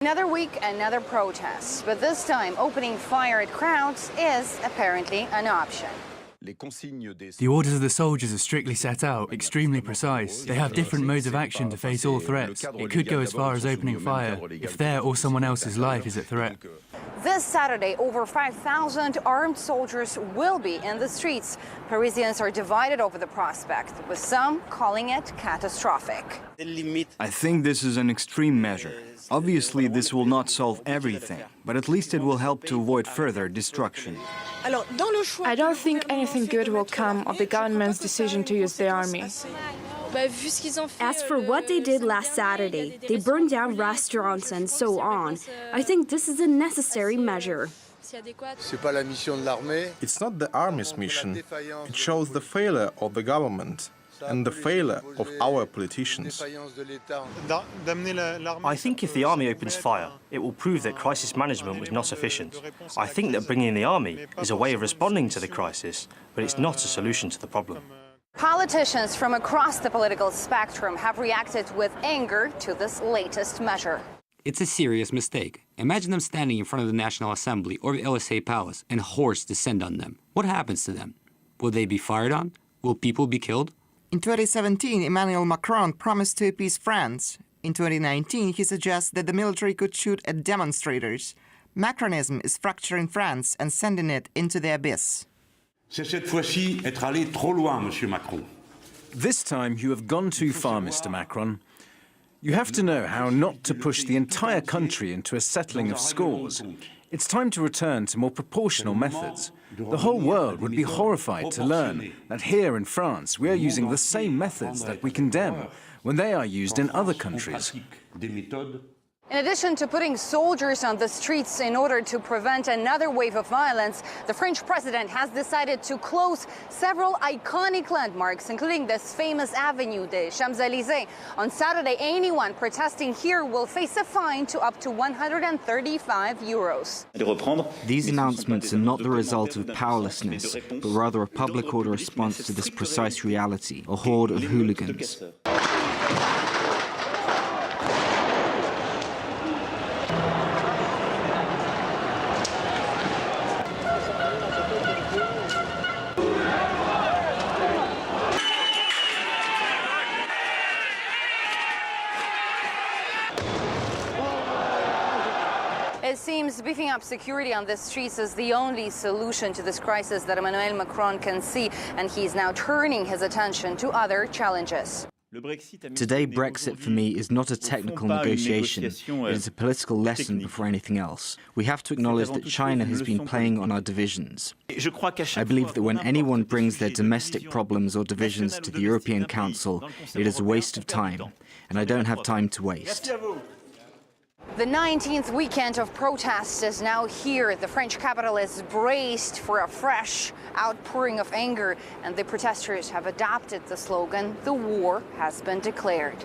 Another week, another protest, but this time opening fire at crowds is apparently an option. The orders of the soldiers are strictly set out, extremely precise. They have different modes of action to face all threats. It could go as far as opening fire if their or someone else's life is at threat. This Saturday, over 5,000 armed soldiers will be in the streets. Parisians are divided over the prospect, with some calling it catastrophic. I think this is an extreme measure. Obviously, this will not solve everything, but at least it will help to avoid further destruction. I don't think anything good will come of the government's decision to use the army. As for what they did last Saturday, they burned down restaurants and so on. I think this is a necessary measure. It's not the army's mission. It shows the failure of the government and the failure of our politicians. I think if the army opens fire, it will prove that crisis management was not sufficient. I think that bringing in the army is a way of responding to the crisis, but it's not a solution to the problem. Politicians from across the political spectrum have reacted with anger to this latest measure. It's a serious mistake. Imagine them standing in front of the National Assembly or the Élysée Palace and hordes descend on them. What happens to them? Will they be fired on? Will people be killed? In 2017, Emmanuel Macron promised to appease France. In 2019, he suggests that the military could shoot at demonstrators. Macronism is fracturing France and sending it into the abyss. C'est cette fois-ci être allé trop loin, Monsieur Macron. This time you have gone too far, Mr. Macron. You have to know how not to push the entire country into a settling of scores. It's time to return to more proportional methods. The whole world would be horrified to learn that here in France we are using the same methods that we condemn when they are used in other countries. In addition to putting soldiers on the streets in order to prevent another wave of violence, the French president has decided to close several iconic landmarks, including this famous avenue, the Champs-Élysées. On Saturday, anyone protesting here will face a fine to up to €135. These announcements are not the result of powerlessness, but rather a public order response to this precise reality, a horde of hooligans. It seems beefing up security on the streets is the only solution to this crisis that Emmanuel Macron can see, and he's now turning his attention to other challenges. Today, Brexit for me is not a technical negotiation. It is a political lesson before anything else. We have to acknowledge that China has been playing on our divisions. I believe that when anyone brings their domestic problems or divisions to the European Council, it is a waste of time, and I don't have time to waste. The 19th weekend of protests is now here. The French capital is braced for a fresh outpouring of anger, and the protesters have adopted the slogan, "The war has been declared."